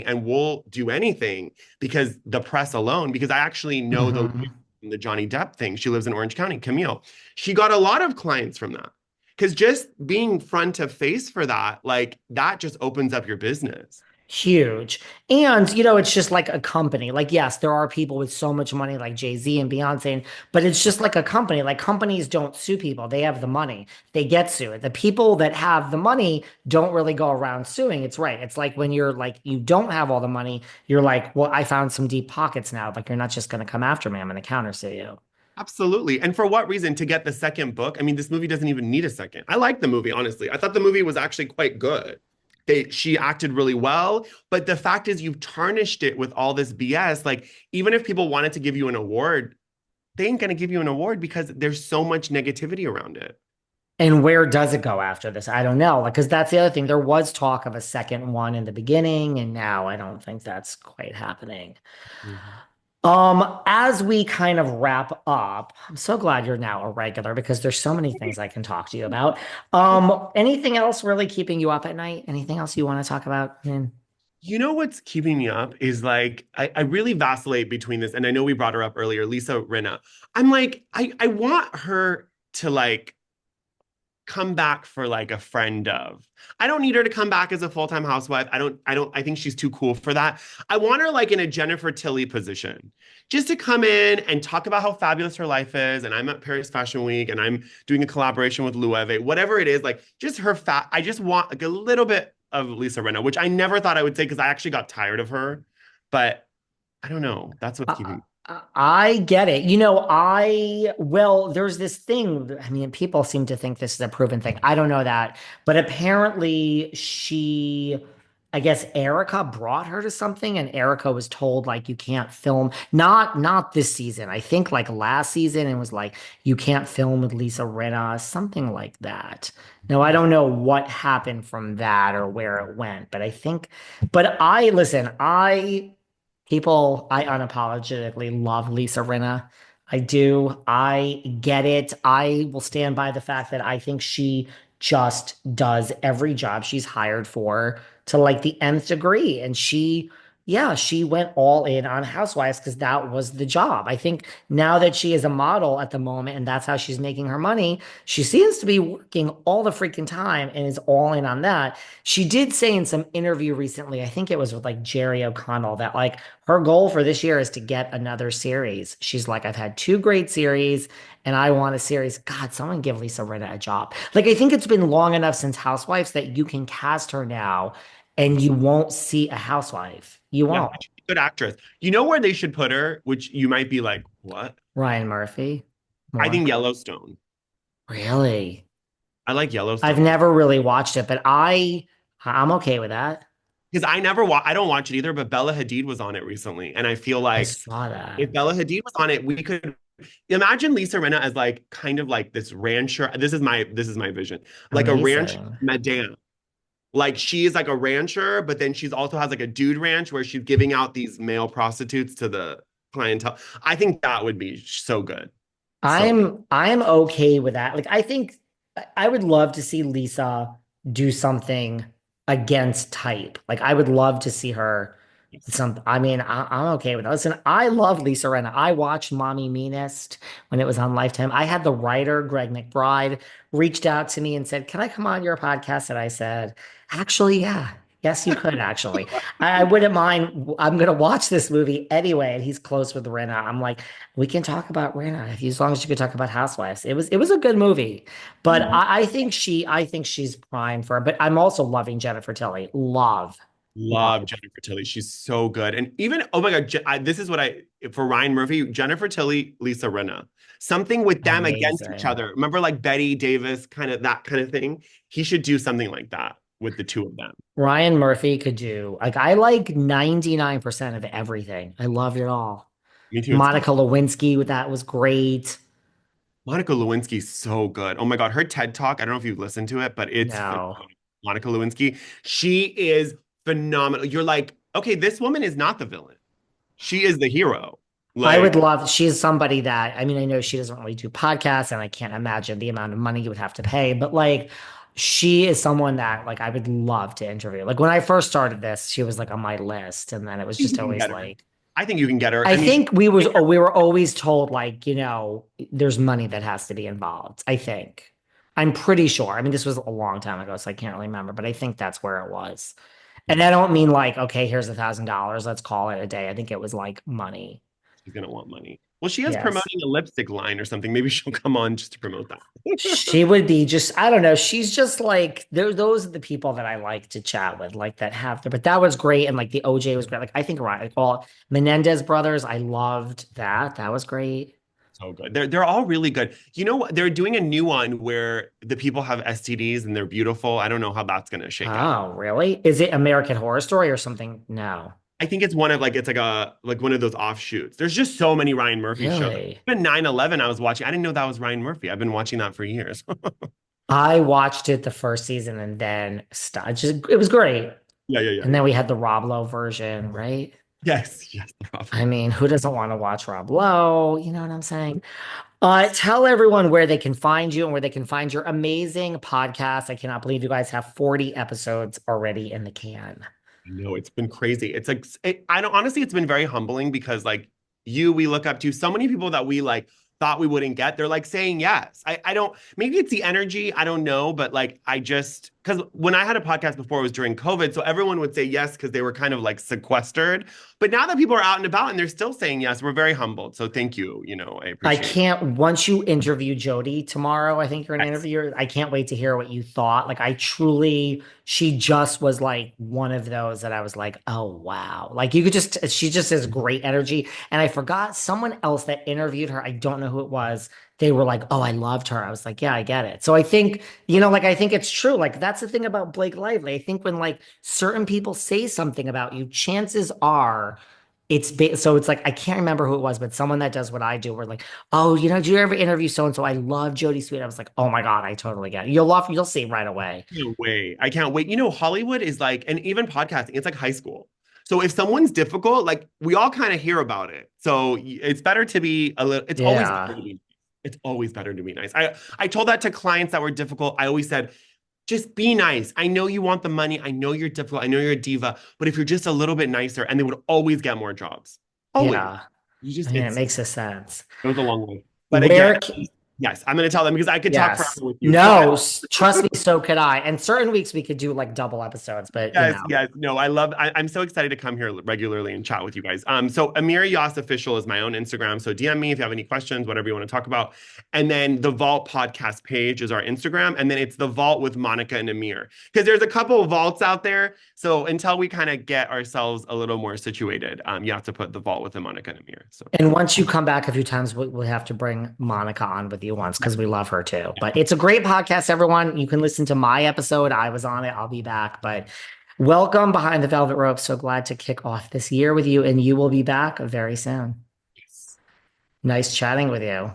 and we'll do anything because the press alone, because I actually know Hmm. the Johnny Depp thing. She lives in Orange County, Camille. She got a lot of clients from that. Because just being front of face for that, like that just opens up your business. Huge. And, it's just like a company. Like, yes, there are people with so much money like Jay-Z and Beyonce, but it's just like a company. Like, companies don't sue people. They have the money. They get sued. The people that have the money don't really go around suing. It's right. It's like when you're like, you don't have all the money, you're like, well, I found some deep pockets now. Like, you're not just going to come after me. I'm going to counter sue you. Absolutely. And for what reason? To get the second book? I mean, this movie doesn't even need a second. I like the movie, honestly. I thought the movie was actually quite good. She acted really well, but the fact is you've tarnished it with all this BS. Like, even if people wanted to give you an award, they ain't gonna give you an award because there's so much negativity around it. And where does it go after this? I don't know. Like, because that's the other thing. There was talk of a second one in the beginning, and now I don't think that's quite happening. Mhm. As we kind of wrap up, I'm so glad you're now a regular because there's so many things I can talk to you about. Anything else really keeping you up at night? Anything else you want to talk about? You know what's keeping me up is like I really vacillate between this, and I know we brought her up earlier, Lisa Rinna. I'm like, I want her to like come back for like a friend of. I don't need her to come back as a full-time housewife. I think she's too cool for that. I want her like in a Jennifer Tilly position. Just to come in and talk about how fabulous her life is and I'm at Paris Fashion Week and I'm doing a collaboration with Loewe, whatever it is, like just her fat. I just want like a little bit of Lisa Rinna, which I never thought I would say because I actually got tired of her. But I don't know. That's what's Uh, keeping. I get it. Well, there's this thing. I mean, people seem to think this is a proven thing. I don't know that, but apparently I guess Erika brought her to something and Erika was told like you can't film, not this season. I think like last season it was like you can't film with Lisa Rinna, something like that. Now, I don't know what happened from that or where it went, but listen, I unapologetically love Lisa Rinna. I do. I get it. I will stand by the fact that I think she just does every job she's hired for to like the nth degree. And yeah, she went all in on Housewives because that was the job. I think now that she is a model at the moment and that's how she's making her money, she seems to be working all the freaking time and is all in on that. She did say in some interview recently, I think it was with like Jerry O'Connell, that like her goal for this year is to get another series. She's like, I've had two great series and I want a series. God, someone give Lisa Rinna a job. Like, I think it's been long enough since Housewives that you can cast her now and you won't see a housewife. You Yeah, won't. she's a good actress. You know where they should put her, which you might be like, what? Ryan Murphy. I More. think Yellowstone. Really? I like I've Yellowstone never really watched it, but I'm okay with that. because I don't watch it either, but Bella Hadid was on it recently, and I feel I like saw that. if Bella Hadid was on it, we could imagine Lisa Rinna as like kind of like this rancher. This is my vision, like a ranch Amazing. madame. Like she is like a rancher, but then she's also has like a dude ranch where she's giving out these male prostitutes to the clientele. I think that would be so good. So good. I'm okay with that. Like I think I would love to see Lisa do something against type. Like I would love to see her Yes. I mean, I'm okay with that. Listen, I love Lisa Rinna. I watched Mommy Meanest when it was on Lifetime. I had the writer, Greg McBride, reached out to me and said, "Can I come on your podcast?" And I said, "Actually, yeah. Yes, you could actually. I wouldn't mind. I'm gonna watch this movie anyway." And he's close with Rinna. I'm like, we can talk about Rinna if you, as long as you could talk about Housewives. It was a good movie, but I think she's prime for it. But I'm also loving Jennifer Tilly. Love. Love Jennifer Tilly. She's so good. And even, oh my God, this is what for Ryan Murphy, Jennifer Tilly, Lisa Rinna. Something with them against each Amazing. other. Remember like Betty Davis, kind of that kind of thing? He should do something like that with the two of them. Ryan Murphy could do like I like 99% of everything. I love it all. Me too. It's Monica Lewinsky with that was great. Monica Lewinsky's so good. Oh my God, her TED Talk, I don't know if you've listened to it, but it's No. phenomenal. Monica Lewinsky, she is phenomenal. You're like, okay, this woman is not the villain. She is the hero. I would Like, love, she's somebody that, I mean, I know she doesn't really do podcasts and I can't imagine the amount of money you would have to pay, but like she is someone that like I would love to interview. Like when I first started this, she was like on my list, and then it was I think just you can always get her. like I think you can get her. I I mean, think we were always told like, there's money that has to be involved. I think. I'm pretty sure. I mean, this was a long time ago, so I can't really remember, but I think that's where it was. And I don't mean like, okay, here's $1,000, let's call it a day. I think it was like money. she's gonna want money. Well, she is Yes. promoting a lipstick line or something. Maybe she'll come on just to promote that. She would be just, I don't know. She's just like, those are the people that I like to chat with, like that have the, but that was great. And like the OJ was great. Like, I think, right, like all Menendez brothers, I loved that. That was great. So good. They're all really good. You know what? They're doing a new one where the people have STDs and they're beautiful. I don't know how that's gonna shake out. Oh, really? Is it American Horror Story or something? No. I think it's one of like it's like a like one of those offshoots. There's just so many Ryan Murphy shows. Really? Even 9/11 I was watching. I didn't know that was Ryan Murphy. I've been watching that for years. I watched it the first season and then stopped. Just, it was great. Yeah, yeah, yeah, And then yeah. we had the Rob Lowe version, right? Yes, yes, the I Ruffalo. mean, who doesn't want to watch Rob Lowe? You know what I'm saying? Tell everyone where they can find you and where they can find your amazing podcast. I cannot believe you guys have 40 episodes already in the can. No, it's been crazy. It's like I don't honestly, it's been very humbling because like we look up to so many people that we like thought we wouldn't get. They're like saying yes. I don't maybe it's the energy, I don't know, but like I just because when I had a podcast before it was during COVID, so everyone would say yes because they were kind of like sequestered. But now that people are out and about and they're still saying yes, we're very humbled. So thank you. I I appreciate it. can't, once you interview Jody tomorrow, I think you're an Yes. interviewer. I can't wait to hear what you thought. Like, I truly, she just was like one of those that I was like, oh, wow. Like, you could just, she just has great energy. And I forgot someone else that interviewed her. I don't know who it was. They were like, oh, I loved her. I was like, yeah, I get it. So I think, like, I think it's true. Like, that's the thing about Blake Lively. I think when like certain people say something about you, chances are, so it's like I can't remember who it was, but someone that does what I do, we're like, oh, do you ever interview so and so? I love Jodie Sweet. I was like, oh my God, I totally get it. You'll see right away. Can't wait. I can't wait. Hollywood is like, and even podcasting, it's like high school. So if someone's difficult, like we all kind of hear about it. So it's better to be a little, it's always better Yeah. to be, it's always better to be nice. I told that to clients that were difficult. I always said, just be nice. I know you want the money. I know you're difficult. I know you're a diva, but if you're just a little bit nicer, and they would always get more jobs. Always. Yeah. You I just, mean, it it's, it makes a sense. goes a long way. But again, Where, yes, I'm going to tell them because I could talk forever yes. with you. So No, trust me, so could I. And certain weeks we could do like double episodes, but yes, yes. No, I'm so excited to come here regularly and chat with you guys. So Amir Yas Official is my own Instagram. So DM me if you have any questions, whatever you want to talk about. And then the Vault podcast page is our Instagram. And then it's the Vault with Monica and Amir. Because there's a couple of vaults out there. So until we kind of get ourselves a little more situated, you have to put the Vault with the Monica and Amir. So And once you come back a few times, we'll have to bring Monica on with you once yeah, because we love her too. yeah. But it's a great podcast, everyone. You can listen to my episode. I was on it. I'll be back. But welcome behind the Velvet Rope. So glad to kick off this year with you, and you will be back very soon. Yes. Nice chatting with you.